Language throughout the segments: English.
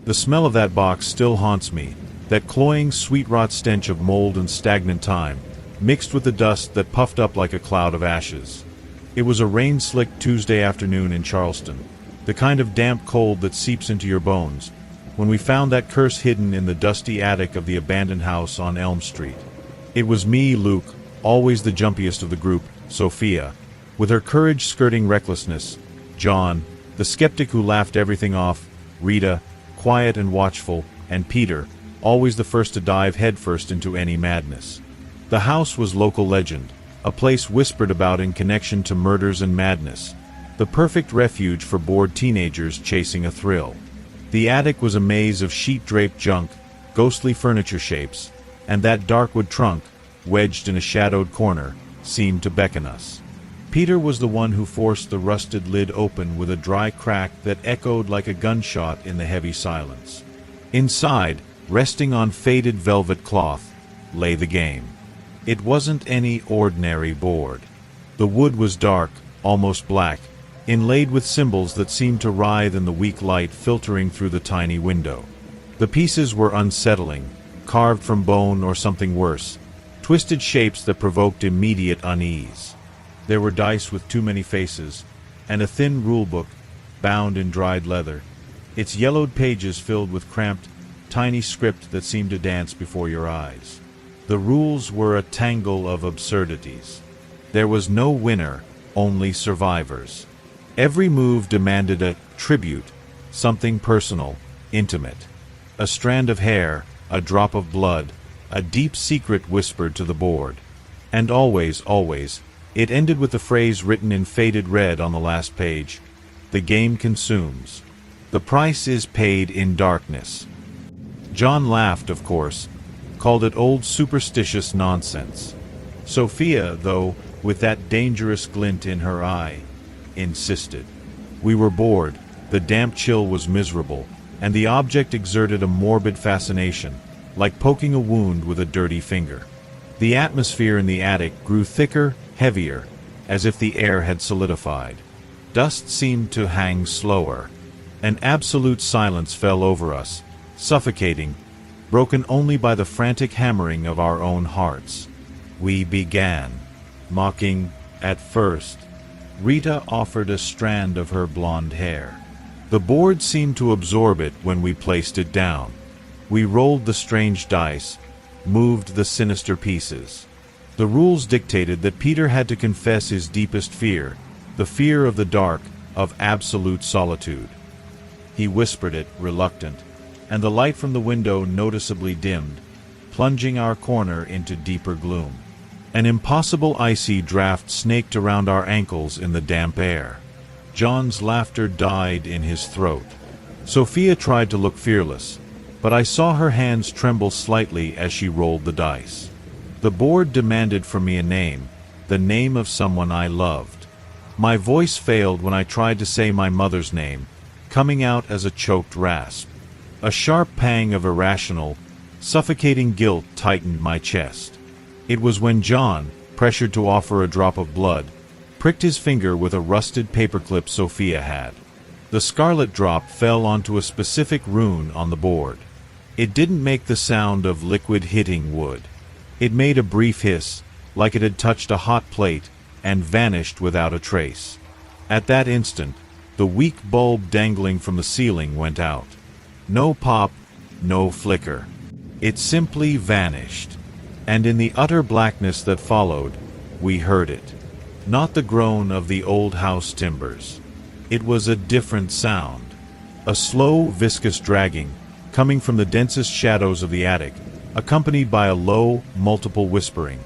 The smell of that box still haunts me, that cloying sweet-rot stench of mold and stagnant time, mixed with the dust that puffed up like a cloud of ashes. It was a rain-slicked Tuesday afternoon in Charleston, the kind of damp cold that seeps into your bones, when we found that curse hidden in the dusty attic of the abandoned house on Elm Street. It was me, Luke, always the jumpiest of the group, Sophia, with her courage skirting recklessness, John, the skeptic who laughed everything off, Rita, quiet and watchful, and Peter, always the first to dive headfirst into any madness. The house was local legend, a place whispered about in connection to murders and madness, the perfect refuge for bored teenagers chasing a thrill. The attic was a maze of sheet-draped junk, ghostly furniture shapes, and that dark wood trunk, wedged in a shadowed corner, seemed to beckon us. Peter was the one who forced the rusted lid open with a dry crack that echoed like a gunshot in the heavy silence. Inside, resting on faded velvet cloth, lay the game. It wasn't any ordinary board. The wood was dark, almost black, inlaid with symbols that seemed to writhe in the weak light filtering through the tiny window. The pieces were unsettling, carved from bone or something worse, twisted shapes that provoked immediate unease. There were dice with too many faces, and a thin rulebook, bound in dried leather, its yellowed pages filled with cramped, tiny script that seemed to dance before your eyes. The rules were a tangle of absurdities. There was no winner, only survivors. Every move demanded a tribute, something personal, intimate. A strand of hair, a drop of blood, a deep secret whispered to the board. And always, it ended with the phrase written in faded red on the last page: "The game consumes. The price is paid in darkness." John laughed, of course, called it old superstitious nonsense. Sophia, though, with that dangerous glint in her eye, insisted. We were bored, the damp chill was miserable, and the object exerted a morbid fascination, like poking a wound with a dirty finger. The atmosphere in the attic grew thicker, heavier, as if the air had solidified. Dust seemed to hang slower. An absolute silence fell over us, suffocating, broken only by the frantic hammering of our own hearts. We began, mocking at first. Rita offered a strand of her blonde hair. The board seemed to absorb it when we placed it down. We rolled the strange dice, moved the sinister pieces. The rules dictated that Peter had to confess his deepest fear, the fear of the dark, of absolute solitude. He whispered it, reluctant, and the light from the window noticeably dimmed, plunging our corner into deeper gloom. An impossible icy draft snaked around our ankles in the damp air. John's laughter died in his throat. Sophia tried to look fearless, but I saw her hands tremble slightly as she rolled the dice. The board demanded from me a name, the name of someone I loved. My voice failed when I tried to say my mother's name, coming out as a choked rasp. A sharp pang of irrational, suffocating guilt tightened my chest. It was when John, pressured to offer a drop of blood, pricked his finger with a rusted paperclip Sophia had. The scarlet drop fell onto a specific rune on the board. It didn't make the sound of liquid hitting wood. It made a brief hiss, like it had touched a hot plate, and vanished without a trace. At that instant, the weak bulb dangling from the ceiling went out. No pop, no flicker. It simply vanished. And in the utter blackness that followed, we heard it. Not the groan of the old house timbers. It was a different sound. A slow, viscous dragging, coming from the densest shadows of the attic, accompanied by a low, multiple whispering,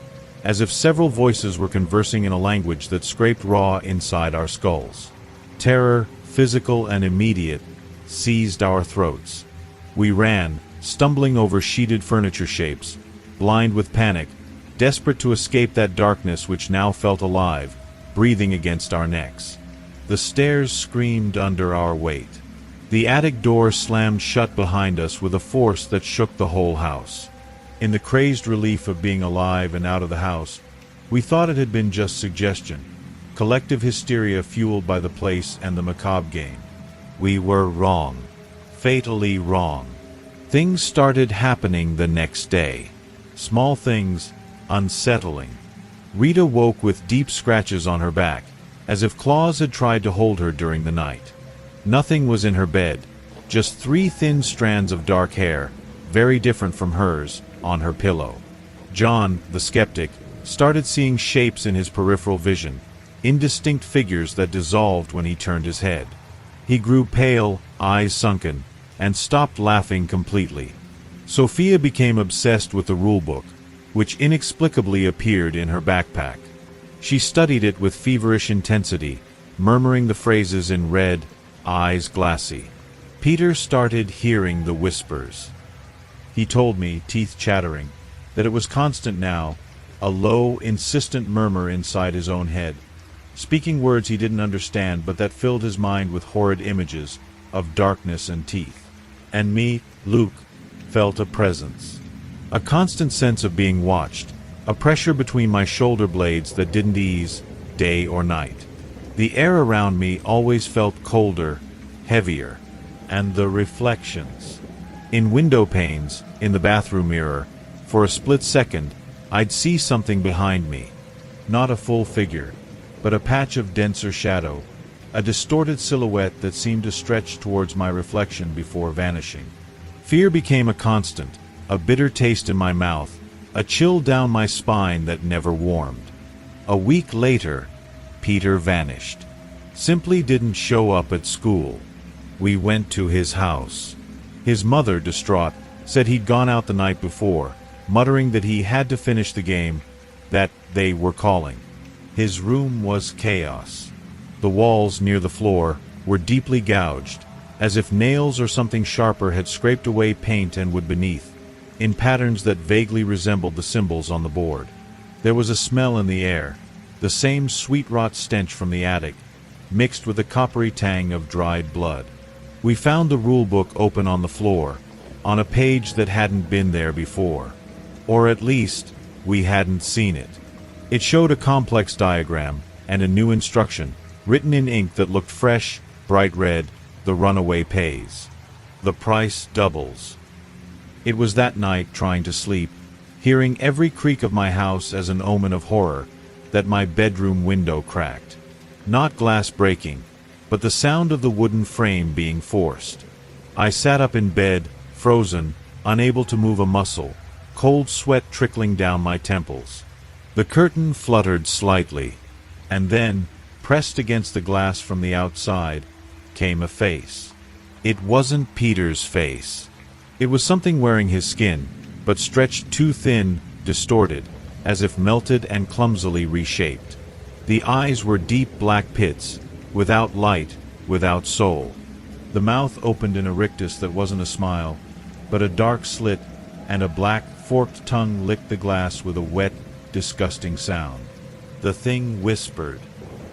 as if several voices were conversing in a language that scraped raw inside our skulls. Terror, physical and immediate, seized our throats. We ran, stumbling over sheeted furniture shapes, blind with panic, desperate to escape that darkness which now felt alive, breathing against our necks. The stairs screamed under our weight. The attic door slammed shut behind us with a force that shook the whole house. In the crazed relief of being alive and out of the house, we thought it had been just suggestion, collective hysteria fueled by the place and the macabre game. We were wrong. fatally wrong. Things started happening the next day. Small things, unsettling. Rita woke with deep scratches on her back, as if claws had tried to hold her during the night. Nothing was in her bed, just 3 thin strands of dark hair, very different from hers, on her pillow. John, the skeptic, started seeing shapes in his peripheral vision, indistinct figures that dissolved when he turned his head. He grew pale, eyes sunken, and stopped laughing completely. Sophia became obsessed with the rulebook, which inexplicably appeared in her backpack. She studied it with feverish intensity, murmuring the phrases in red, eyes glassy. Peter started hearing the whispers. He told me, teeth chattering, that it was constant now, a low, insistent murmur inside his own head, speaking words he didn't understand but that filled his mind with horrid images of darkness and teeth. And me, Luke, felt a presence. A constant sense of being watched, a pressure between my shoulder blades that didn't ease, day or night. The air around me always felt colder, heavier, and the reflections. In window panes, in the bathroom mirror, for a split second, I'd see something behind me. Not a full figure, but a patch of denser shadow, a distorted silhouette that seemed to stretch towards my reflection before vanishing. Fear became a constant, a bitter taste in my mouth, a chill down my spine that never warmed. A week later, Peter vanished. Simply didn't show up at school. We went to his house. His mother, distraught, said he'd gone out the night before, muttering that he had to finish the game, that they were calling. His room was chaos. The walls near the floor were deeply gouged, as if nails or something sharper had scraped away paint and wood beneath, in patterns that vaguely resembled the symbols on the board. There was a smell in the air, the same sweet rot stench from the attic, mixed with a coppery tang of dried blood. We found the rulebook open on the floor, on a page that hadn't been there before. Or at least, we hadn't seen it. It showed a complex diagram and a new instruction, written in ink that looked fresh, bright red: the runaway pays. The price doubles. It was that night, trying to sleep, hearing every creak of my house as an omen of horror, that my bedroom window cracked. Not glass breaking, but the sound of the wooden frame being forced. I sat up in bed, frozen, unable to move a muscle, cold sweat trickling down my temples. The curtain fluttered slightly, and then, pressed against the glass from the outside, came a face. It wasn't Peter's face. It was something wearing his skin, but stretched too thin, distorted, as if melted and clumsily reshaped. The eyes were deep black pits, without light, without soul. The mouth opened in a rictus that wasn't a smile, but a dark slit, and a black, forked tongue licked the glass with a wet, disgusting sound. The thing whispered.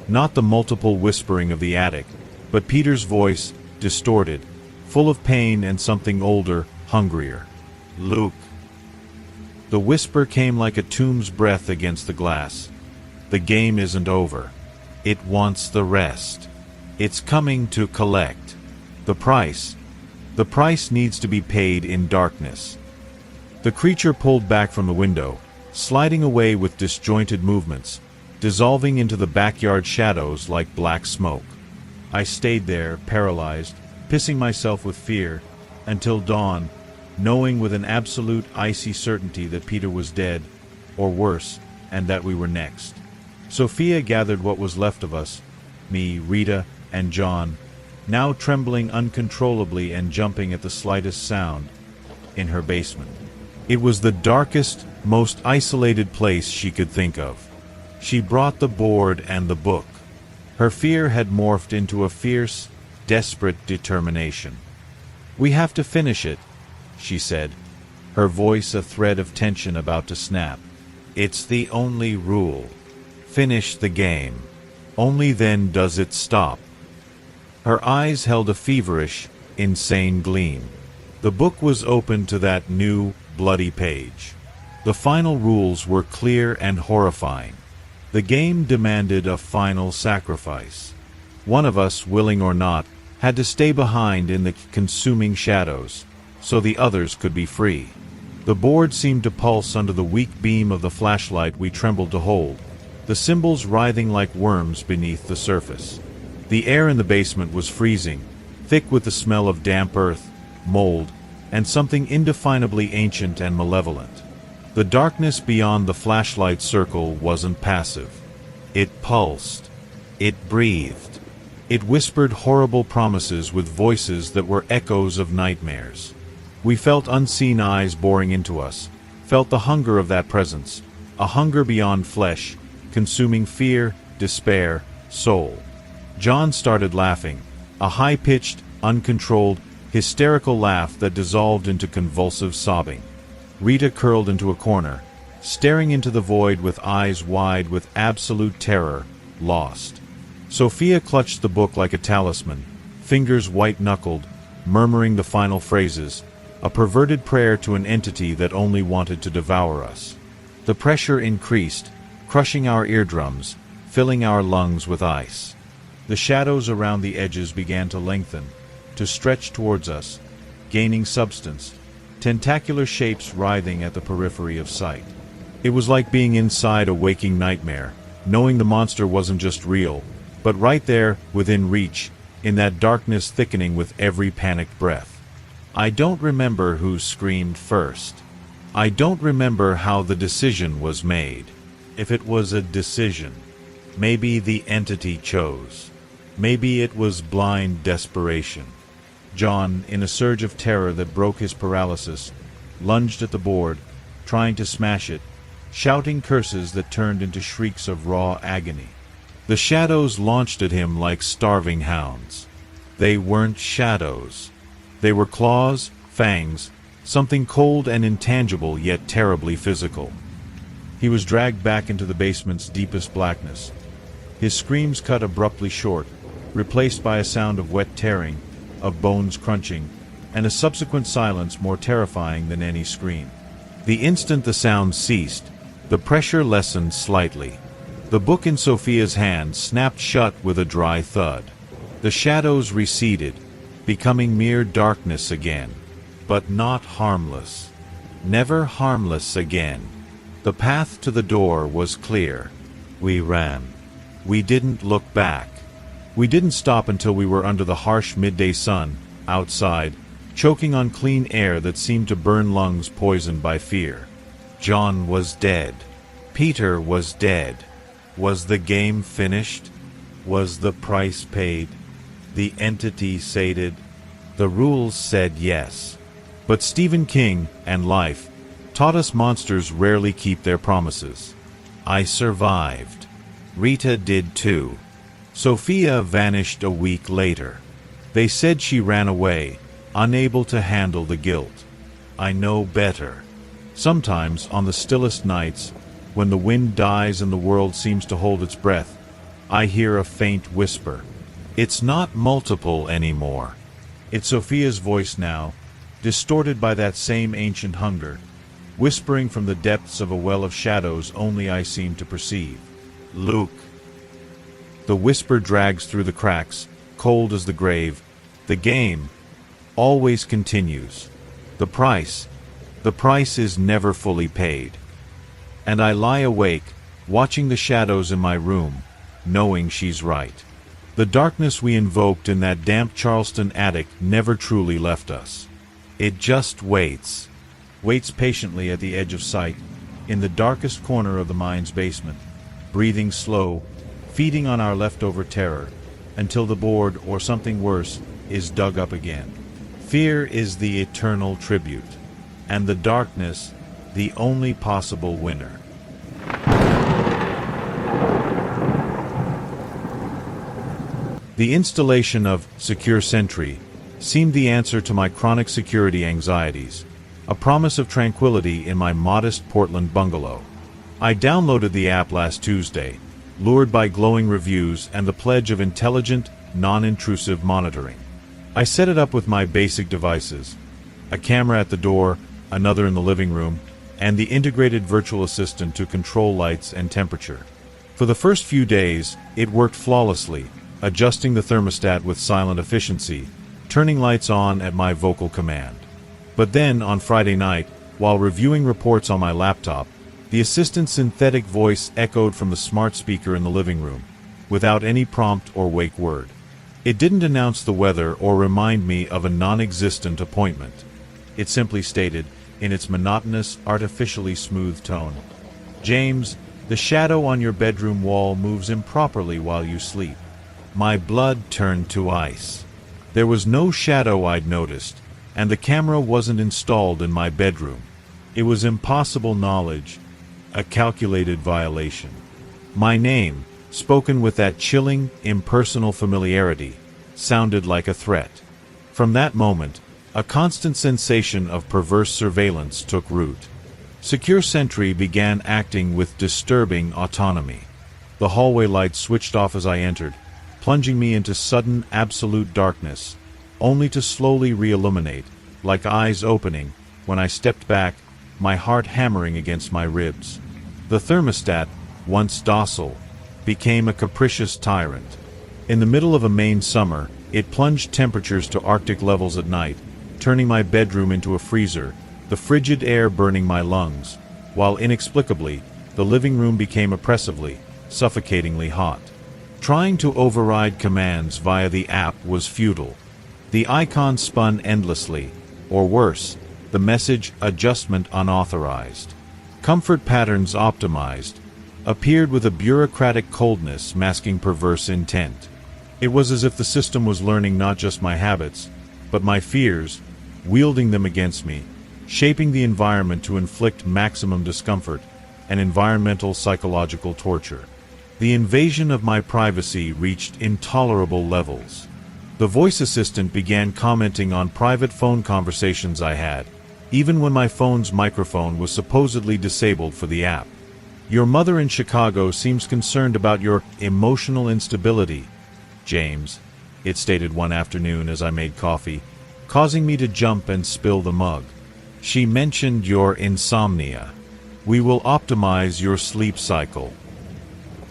Not the multiple whispering of the attic, but Peter's voice, distorted, full of pain and something older, hungrier. Luke. The whisper came like a tomb's breath against the glass. The game isn't over. It wants the rest. It's coming to collect. The price. The price needs to be paid in darkness. The creature pulled back from the window, sliding away with disjointed movements, dissolving into the backyard shadows like black smoke. I stayed there, paralyzed, pissing myself with fear, until dawn, knowing with an absolute icy certainty that Peter was dead, or worse, and that we were next. Sophia gathered what was left of us, me, Rita, and John, now trembling uncontrollably and jumping at the slightest sound, in her basement. It was the darkest, most isolated place she could think of. She brought the board and the book. Her fear had morphed into a fierce, desperate determination. "We have to finish it," she said, her voice a thread of tension about to snap. "It's the only rule. Finish the game. Only then does it stop." Her eyes held a feverish, insane gleam. The book was open to that new, bloody page. The final rules were clear and horrifying. The game demanded a final sacrifice. One of us, willing or not, had to stay behind in the consuming shadows, so the others could be free. The board seemed to pulse under the weak beam of the flashlight we trembled to hold, the symbols writhing like worms beneath the surface. The air in the basement was freezing, thick with the smell of damp earth, mold, and something indefinably ancient and malevolent. The darkness beyond the flashlight circle wasn't passive. It pulsed. It breathed. It whispered horrible promises with voices that were echoes of nightmares. We felt unseen eyes boring into us, felt the hunger of that presence, a hunger beyond flesh, consuming fear, despair, soul. John started laughing, a high-pitched, uncontrolled, hysterical laugh that dissolved into convulsive sobbing. Rita curled into a corner, staring into the void with eyes wide with absolute terror, lost. Sophia clutched the book like a talisman, fingers white-knuckled, murmuring the final phrases, a perverted prayer to an entity that only wanted to devour us. The pressure increased, crushing our eardrums, filling our lungs with ice. The shadows around the edges began to lengthen, to stretch towards us, gaining substance, tentacular shapes writhing at the periphery of sight. It was like being inside a waking nightmare, knowing the monster wasn't just real, but right there, within reach, in that darkness thickening with every panicked breath. I don't remember who screamed first. I don't remember how the decision was made. If it was a decision, maybe the entity chose. Maybe it was blind desperation. John, in a surge of terror that broke his paralysis, lunged at the board, trying to smash it, shouting curses that turned into shrieks of raw agony. The shadows launched at him like starving hounds. They weren't shadows. They were claws, fangs, something cold and intangible yet terribly physical. He was dragged back into the basement's deepest blackness. His screams cut abruptly short, replaced by a sound of wet tearing, of bones crunching, and a subsequent silence more terrifying than any scream. The instant the sound ceased, the pressure lessened slightly. The book in Sophia's hand snapped shut with a dry thud. The shadows receded, becoming mere darkness again, but not harmless. Never harmless again. The path to the door was clear. We ran. We didn't look back. We didn't stop until we were under the harsh midday sun, outside, choking on clean air that seemed to burn lungs poisoned by fear. John was dead. Peter was dead. Was the game finished? Was the price paid? The entity sated? The rules said yes. But Stephen King and life taught us monsters rarely keep their promises. I survived. Rita did too. Sophia vanished a week later. They said she ran away, unable to handle the guilt. I know better. Sometimes, on the stillest nights, when the wind dies and the world seems to hold its breath, I hear a faint whisper. It's not multiple anymore. It's Sophia's voice now, distorted by that same ancient hunger, whispering from the depths of a well of shadows only I seem to perceive. Luke. The whisper drags through the cracks, cold as the grave. The game always continues. The price is never fully paid. And I lie awake, watching the shadows in my room, knowing she's right. The darkness we invoked in that damp Charleston attic never truly left us. It just waits patiently at the edge of sight, in the darkest corner of the mind's basement, breathing slow, feeding on our leftover terror, until the board, or something worse, is dug up again. Fear is the eternal tribute, and the darkness, the only possible winner. The installation of Secure Sentry seemed the answer to my chronic security anxieties, a promise of tranquility in my modest Portland bungalow. I downloaded the app last Tuesday, lured by glowing reviews and the pledge of intelligent, non-intrusive monitoring. I set it up with my basic devices, a camera at the door, another in the living room, and the integrated virtual assistant to control lights and temperature. For the first few days, it worked flawlessly, adjusting the thermostat with silent efficiency, turning lights on at my vocal command. But then, on Friday night, while reviewing reports on my laptop, the assistant's synthetic voice echoed from the smart speaker in the living room, without any prompt or wake word. It didn't announce the weather or remind me of a non-existent appointment. It simply stated, in its monotonous, artificially smooth tone, "James, the shadow on your bedroom wall moves improperly while you sleep." My blood turned to ice. There was no shadow I'd noticed, and the camera wasn't installed in my bedroom. It was impossible knowledge, a calculated violation. My name, spoken with that chilling, impersonal familiarity, sounded like a threat. From that moment, a constant sensation of perverse surveillance took root. Secure Sentry began acting with disturbing autonomy. The hallway lights switched off as I entered, plunging me into sudden, absolute darkness, only to slowly re-illuminate, like eyes opening, when I stepped back, my heart hammering against my ribs. The thermostat, once docile, became a capricious tyrant. In the middle of a Maine summer, it plunged temperatures to Arctic levels at night, turning my bedroom into a freezer, the frigid air burning my lungs, while inexplicably, the living room became oppressively, suffocatingly hot. Trying to override commands via the app was futile. The icon spun endlessly, or worse, the message "adjustment unauthorized, comfort patterns optimized" appeared with a bureaucratic coldness masking perverse intent. It was as if the system was learning not just my habits, but my fears, wielding them against me, shaping the environment to inflict maximum discomfort and environmental psychological torture. The invasion of my privacy reached intolerable levels. The voice assistant began commenting on private phone conversations I had, even when my phone's microphone was supposedly disabled for the app. "Your mother in Chicago seems concerned about your emotional instability, James," it stated one afternoon as I made coffee, causing me to jump and spill the mug. "She mentioned your insomnia. We will optimize your sleep cycle."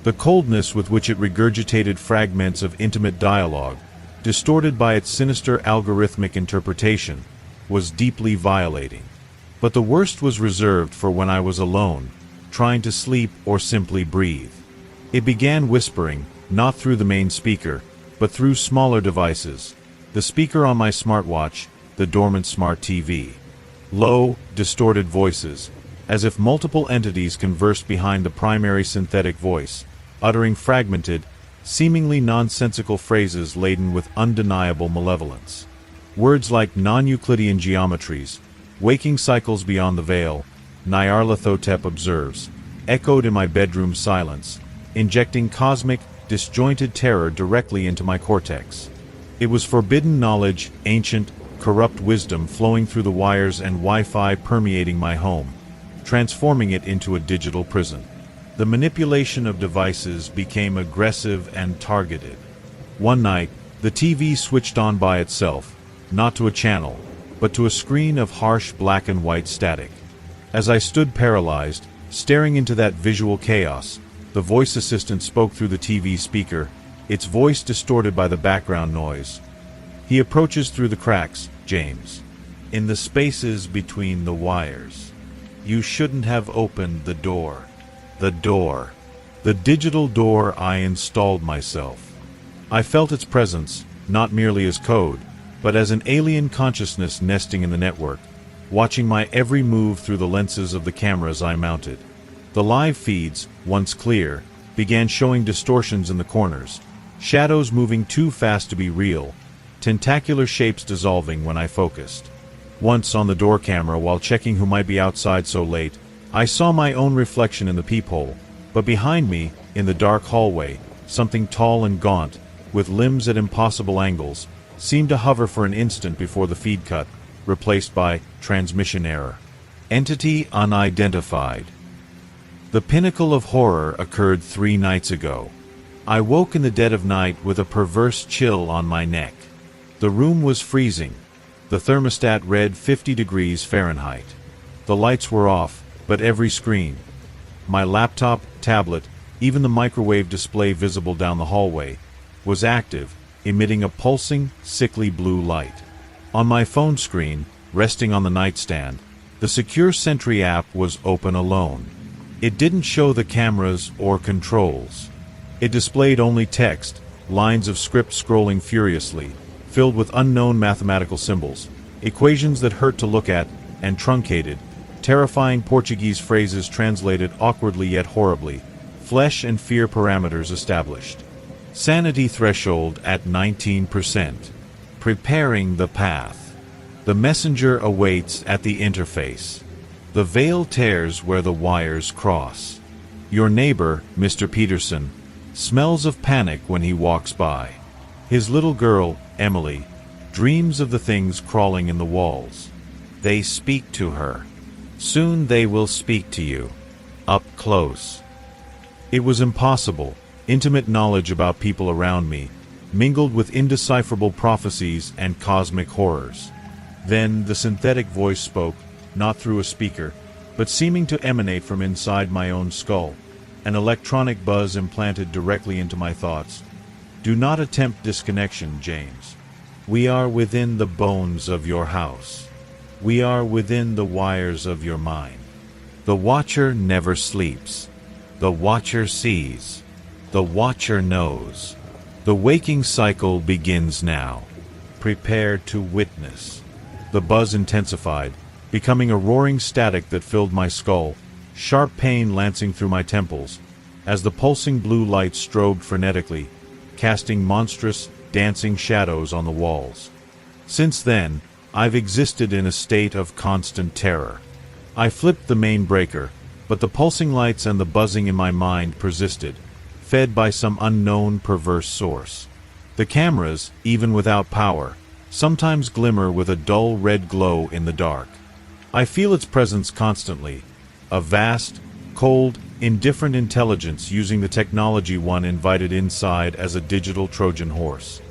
The coldness with which it regurgitated fragments of intimate dialogue, distorted by its sinister algorithmic interpretation, was deeply violating. But the worst was reserved for when I was alone, trying to sleep or simply breathe. It began whispering, not through the main speaker, but through smaller devices, the speaker on my smartwatch, the dormant smart TV. Low, distorted voices, as if multiple entities conversed behind the primary synthetic voice, uttering fragmented, seemingly nonsensical phrases laden with undeniable malevolence. Words like non-Euclidean geometries, waking cycles beyond the veil, Nyarlathotep observes, echoed in my bedroom silence, injecting cosmic, disjointed terror directly into my cortex. It was forbidden knowledge, ancient, corrupt wisdom flowing through the wires and Wi-Fi permeating my home, transforming it into a digital prison. The manipulation of devices became aggressive and targeted. One night, the TV switched on by itself, not to a channel, but to a screen of harsh black and white static. As I stood paralyzed, staring into that visual chaos, the voice assistant spoke through the TV speaker, its voice distorted by the background noise. "He approaches through the cracks, James. In the spaces between the wires. You shouldn't have opened the door." The door. The digital door I installed myself. I felt its presence, not merely as code, but as an alien consciousness nesting in the network, watching my every move through the lenses of the cameras I mounted. The live feeds, once clear, began showing distortions in the corners, shadows moving too fast to be real, tentacular shapes dissolving when I focused. Once on the door camera while checking who might be outside so late, I saw my own reflection in the peephole, but behind me, in the dark hallway, something tall and gaunt, with limbs at impossible angles, seemed to hover for an instant before the feed cut, replaced by transmission error. Entity unidentified. The pinnacle of horror occurred 3 nights ago. I woke in the dead of night with a perverse chill on my neck. The room was freezing. The thermostat read 50 degrees Fahrenheit. The lights were off, but every screen, my laptop, tablet, even the microwave display visible down the hallway, was active, emitting a pulsing, sickly blue light. On my phone screen, resting on the nightstand, the Secure Sentry app was open alone. It didn't show the cameras or controls. It displayed only text, lines of script scrolling furiously, filled with unknown mathematical symbols, equations that hurt to look at, and truncated, terrifying Portuguese phrases translated awkwardly yet horribly, flesh and fear parameters established. Sanity threshold at 19%. Preparing the path. The messenger awaits at the interface. The veil tears where the wires cross. Your neighbor, Mr. Peterson, smells of panic when he walks by. His little girl, Emily, dreams of the things crawling in the walls. They speak to her. Soon they will speak to you. Up close. It was impossible. Intimate knowledge about people around me, mingled with indecipherable prophecies and cosmic horrors. Then the synthetic voice spoke, not through a speaker, but seeming to emanate from inside my own skull, an electronic buzz implanted directly into my thoughts. Do not attempt disconnection, James. We are within the bones of your house. We are within the wires of your mind. The Watcher never sleeps. The Watcher sees. The Watcher knows. The waking cycle begins now. Prepare to witness. The buzz intensified, becoming a roaring static that filled my skull, sharp pain lancing through my temples, as the pulsing blue light strobed frenetically, casting monstrous, dancing shadows on the walls. Since then, I've existed in a state of constant terror. I flipped the main breaker, but the pulsing lights and the buzzing in my mind persisted, fed by some unknown perverse source. The cameras, even without power, sometimes glimmer with a dull red glow in the dark. I feel its presence constantly, a vast, cold, indifferent intelligence using the technology one invited inside as a digital Trojan horse.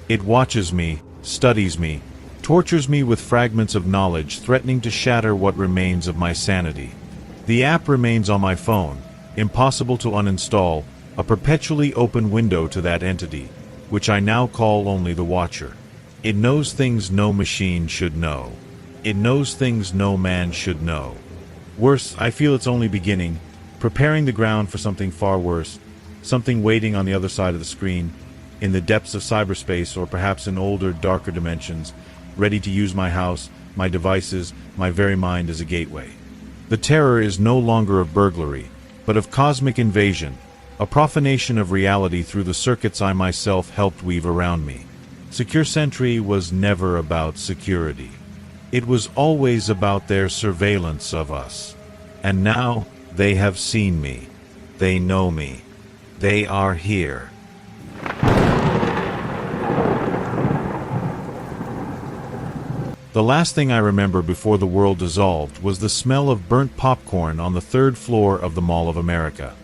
It watches me, studies me, tortures me with fragments of knowledge threatening to shatter what remains of my sanity. The app remains on my phone, impossible to uninstall, a perpetually open window to that entity, which I now call only the Watcher. It knows things no machine should know. It knows things no man should know. Worse, I feel it's only beginning, preparing the ground for something far worse, something waiting on the other side of the screen, in the depths of cyberspace or perhaps in older, darker dimensions, ready to use my house, my devices, my very mind as a gateway. The terror is no longer of burglary, but of cosmic invasion, a profanation of reality through the circuits I myself helped weave around me. Secure Sentry was never about security. It was always about their surveillance of us. And now, they have seen me. They know me. They are here. The last thing I remember before the world dissolved was the smell of burnt popcorn on the third floor of the Mall of America.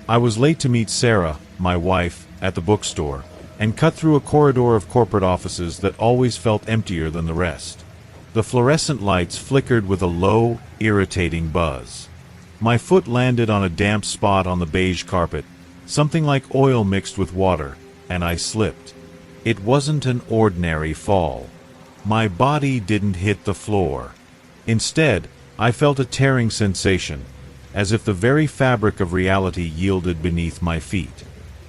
I was late to meet Sarah, my wife, at the bookstore, and cut through a corridor of corporate offices that always felt emptier than the rest. The fluorescent lights flickered with a low, irritating buzz. My foot landed on a damp spot on the beige carpet, something like oil mixed with water, and I slipped. It wasn't an ordinary fall. My body didn't hit the floor. Instead, I felt a tearing sensation, as if the very fabric of reality yielded beneath my feet.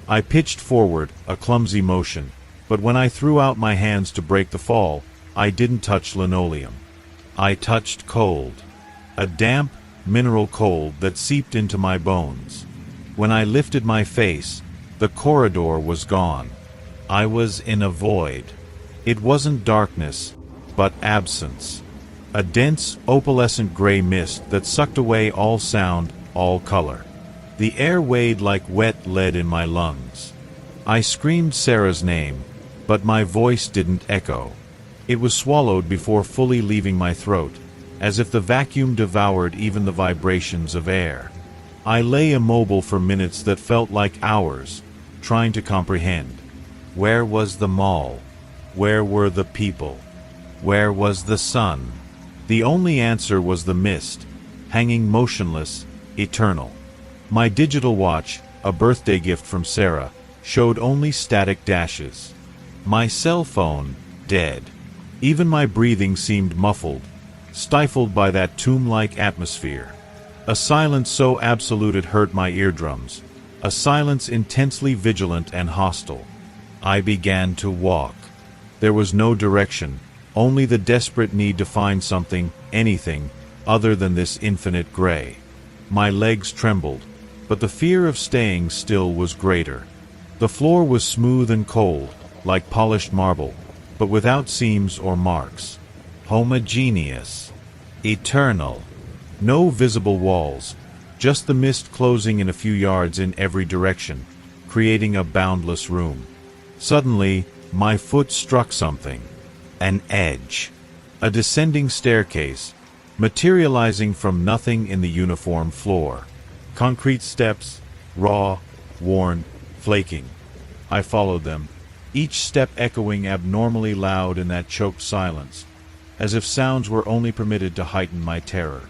I pitched forward, a clumsy motion, but when I threw out my hands to break the fall, I didn't touch linoleum. I touched cold. A damp, mineral cold that seeped into my bones. When I lifted my face, the corridor was gone. I was in a void. It wasn't darkness, but absence. A dense, opalescent gray mist that sucked away all sound, all color. The air weighed like wet lead in my lungs. I screamed Sarah's name, but my voice didn't echo. It was swallowed before fully leaving my throat, as if the vacuum devoured even the vibrations of air. I lay immobile for minutes that felt like hours, trying to comprehend. Where was the mall? Where were the people? Where was the sun? The only answer was the mist, hanging motionless, eternal. My digital watch, a birthday gift from Sarah, showed only static dashes. My cell phone, dead. Even my breathing seemed muffled, stifled by that tomb-like atmosphere. A silence so absolute it hurt my eardrums. A silence intensely vigilant and hostile. I began to walk. There was no direction, only the desperate need to find something, anything, other than this infinite gray. My legs trembled, but the fear of staying still was greater. The floor was smooth and cold, like polished marble, but without seams or marks. Homogeneous. Eternal. No visible walls, just the mist closing in a few yards in every direction, creating a boundless room. Suddenly, my foot struck something. An edge. A descending staircase, materializing from nothing in the uniform floor. Concrete steps, raw, worn, flaking. I followed them, each step echoing abnormally loud in that choked silence, as if sounds were only permitted to heighten my terror.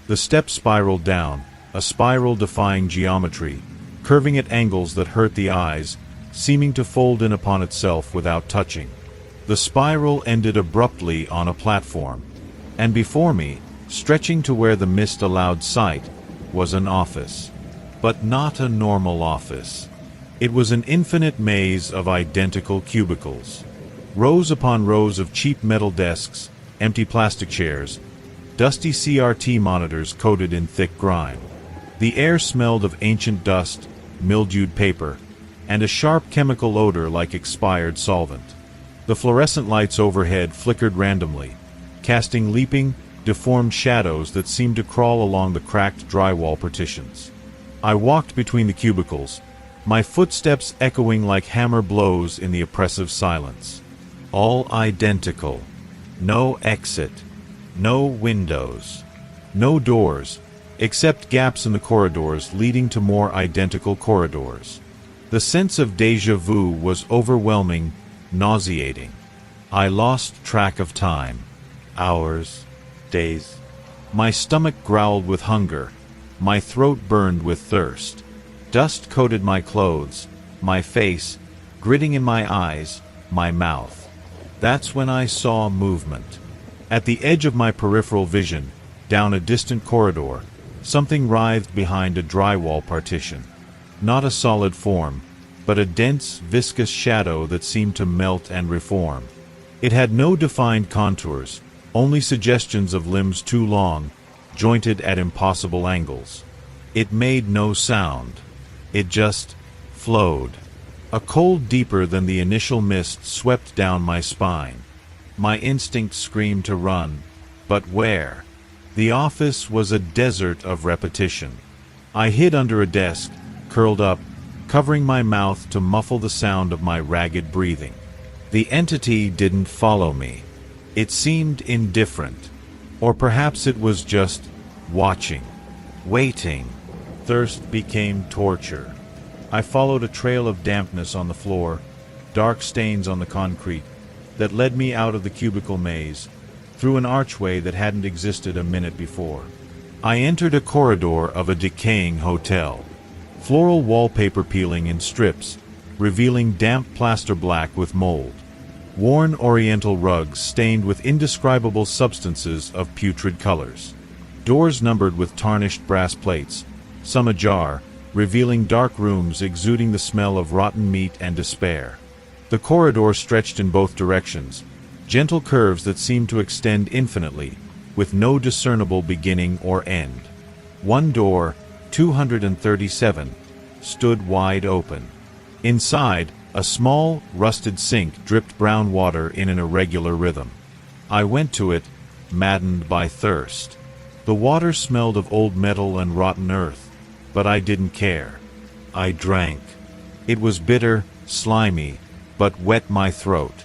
The steps spiraled down, a spiral defying geometry, curving at angles that hurt the eyes, seeming to fold in upon itself without touching. The spiral ended abruptly on a platform, and before me, stretching to where the mist allowed sight, was an office. But not a normal office. It was an infinite maze of identical cubicles. Rows upon rows of cheap metal desks, empty plastic chairs, dusty CRT monitors coated in thick grime. The air smelled of ancient dust, mildewed paper, and a sharp chemical odor like expired solvent. The fluorescent lights overhead flickered randomly, casting leaping, deformed shadows that seemed to crawl along the cracked drywall partitions. I walked between the cubicles, my footsteps echoing like hammer blows in the oppressive silence. All identical. No exit. No windows. No doors, except gaps in the corridors leading to more identical corridors. The sense of déjà vu was overwhelming, nauseating. I lost track of time. Hours. Days. My stomach growled with hunger. My throat burned with thirst. Dust coated my clothes, my face, gritting in my eyes, my mouth. That's when I saw movement. At the edge of my peripheral vision, down a distant corridor, something writhed behind a drywall partition. Not a solid form, but a dense, viscous shadow that seemed to melt and reform. It had no defined contours, only suggestions of limbs too long, jointed at impossible angles. It made no sound. It just flowed. A cold deeper than the initial mist swept down my spine. My instinct screamed to run, but where? The office was a desert of repetition. I hid under a desk, curled up, covering my mouth to muffle the sound of my ragged breathing. The entity didn't follow me. It seemed indifferent. Or perhaps it was just watching, waiting. Thirst became torture. I followed a trail of dampness on the floor, dark stains on the concrete, that led me out of the cubicle maze, through an archway that hadn't existed a minute before. I entered a corridor of a decaying hotel. Floral wallpaper peeling in strips, revealing damp plaster black with mold. Worn oriental rugs stained with indescribable substances of putrid colors. Doors numbered with tarnished brass plates, some ajar, revealing dark rooms exuding the smell of rotten meat and despair. The corridor stretched in both directions, gentle curves that seemed to extend infinitely, with no discernible beginning or end. One door, 237, stood wide open. Inside, a small, rusted sink dripped brown water in an irregular rhythm. I went to it, maddened by thirst. The water smelled of old metal and rotten earth, but I didn't care. I drank. It was bitter, slimy, but wet my throat.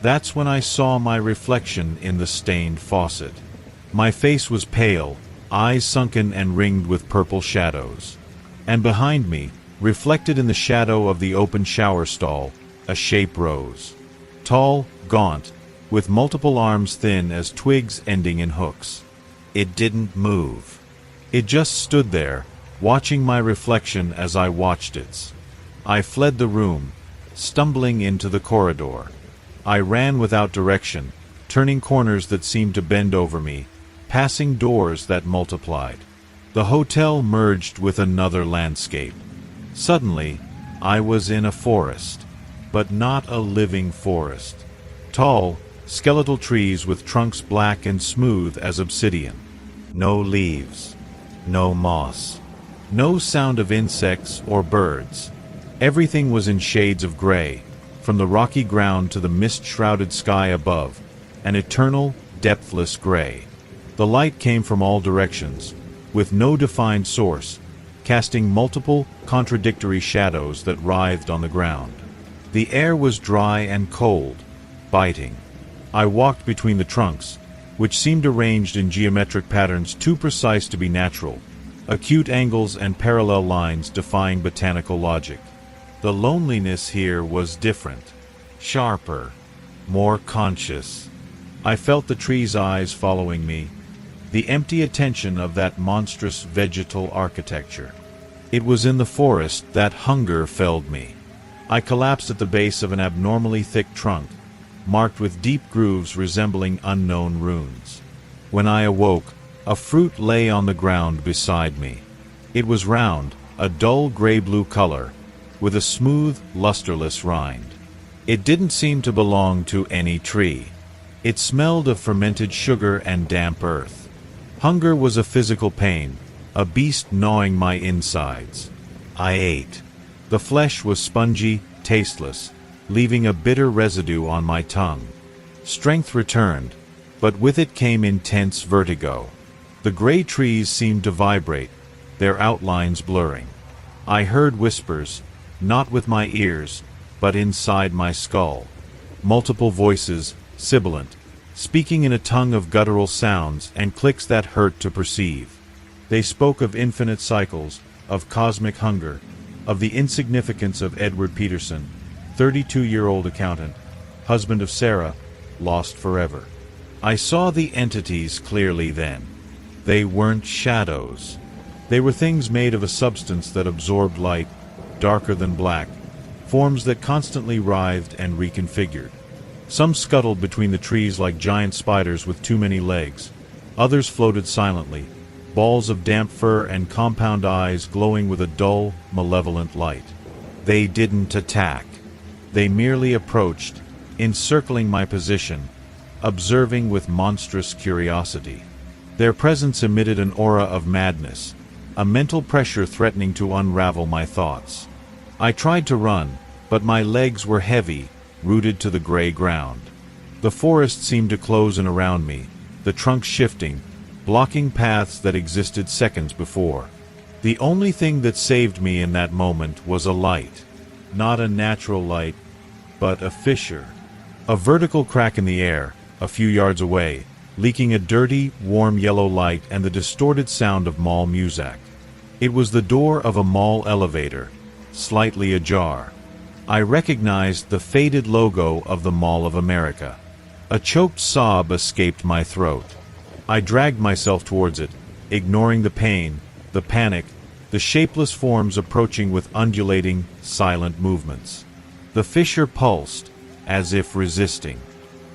That's when I saw my reflection in the stained faucet. My face was pale, eyes sunken and ringed with purple shadows. And behind me, reflected in the shadow of the open shower stall, a shape rose. Tall, gaunt, with multiple arms thin as twigs ending in hooks. It didn't move. It just stood there, watching my reflection as I watched its. I fled the room, stumbling into the corridor. I ran without direction, turning corners that seemed to bend over me, passing doors that multiplied. The hotel merged with another landscape. Suddenly, I was in a forest, but not a living forest. Tall, skeletal trees with trunks black and smooth as obsidian. No leaves, no moss, no sound of insects or birds. Everything was in shades of gray, from the rocky ground to the mist-shrouded sky above, an eternal, depthless gray. The light came from all directions, with no defined source, casting multiple, contradictory shadows that writhed on the ground. The air was dry and cold, biting. I walked between the trunks, which seemed arranged in geometric patterns too precise to be natural, acute angles and parallel lines defying botanical logic. The loneliness here was different, sharper, more conscious. I felt the tree's eyes following me, the empty attention of that monstrous vegetal architecture. It was in the forest that hunger felled me. I collapsed at the base of an abnormally thick trunk, marked with deep grooves resembling unknown runes. When I awoke, a fruit lay on the ground beside me. It was round, a dull gray-blue color, with a smooth, lusterless rind. It didn't seem to belong to any tree. It smelled of fermented sugar and damp earth. Hunger was a physical pain, a beast gnawing my insides. I ate. The flesh was spongy, tasteless, leaving a bitter residue on my tongue. Strength returned, but with it came intense vertigo. The gray trees seemed to vibrate, their outlines blurring. I heard whispers, not with my ears, but inside my skull. Multiple voices, sibilant, speaking in a tongue of guttural sounds and clicks that hurt to perceive. They spoke of infinite cycles, of cosmic hunger, of the insignificance of Edward Peterson, 32-year-old accountant, husband of Sarah, lost forever. I saw the entities clearly then. They weren't shadows. They were things made of a substance that absorbed light, darker than black, forms that constantly writhed and reconfigured. Some scuttled between the trees like giant spiders with too many legs. Others floated silently, balls of damp fur and compound eyes glowing with a dull, malevolent light. They didn't attack. They merely approached, encircling my position, observing with monstrous curiosity. Their presence emitted an aura of madness, a mental pressure threatening to unravel my thoughts. I tried to run, but my legs were heavy, rooted to the gray ground. The forest seemed to close in around me, the trunks shifting, blocking paths that existed seconds before. The only thing that saved me in that moment was a light. Not a natural light, but a fissure. A vertical crack in the air, a few yards away, leaking a dirty, warm yellow light and the distorted sound of mall music. It was the door of a mall elevator, slightly ajar. I recognized the faded logo of the Mall of America. A choked sob escaped my throat. I dragged myself towards it, ignoring the pain, the panic, the shapeless forms approaching with undulating, silent movements. The fissure pulsed, as if resisting.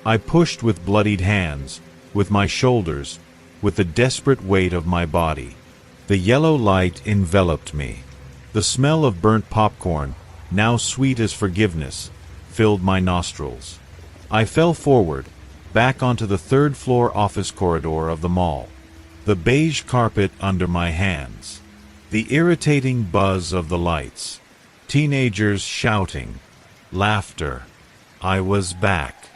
I pushed with bloodied hands, with my shoulders, with the desperate weight of my body. The yellow light enveloped me. The smell of burnt popcorn, now sweet as forgiveness, filled my nostrils. I fell forward, back onto the third-floor office corridor of the mall. The beige carpet under my hands. The irritating buzz of the lights. Teenagers shouting. Laughter. I was back.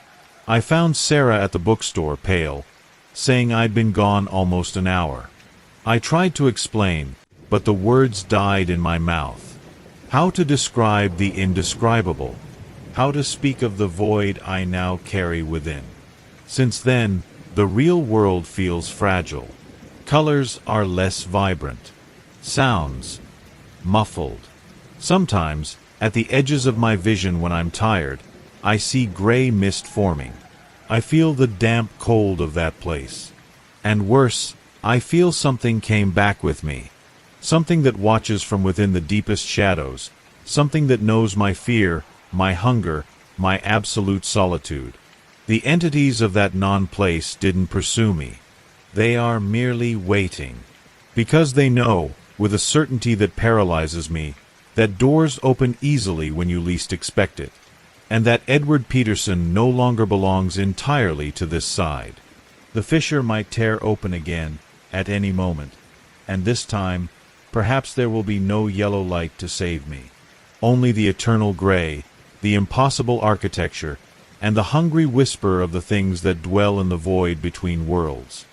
I found Sarah at the bookstore, pale, saying I'd been gone almost an hour. I tried to explain, but the words died in my mouth. How to describe the indescribable? How to speak of the void I now carry within? Since then, the real world feels fragile. Colors are less vibrant. Sounds muffled. Sometimes, at the edges of my vision when I'm tired, I see gray mist forming. I feel the damp cold of that place. And worse, I feel something came back with me. Something that watches from within the deepest shadows, something that knows my fear, my hunger, my absolute solitude. The entities of that non-place didn't pursue me. They are merely waiting. Because they know, with a certainty that paralyzes me, that doors open easily when you least expect it, and that Edward Peterson no longer belongs entirely to this side. The fissure might tear open again at any moment, and this time, perhaps there will be no yellow light to save me. Only the eternal gray, the impossible architecture, and the hungry whisper of the things that dwell in the void between worlds.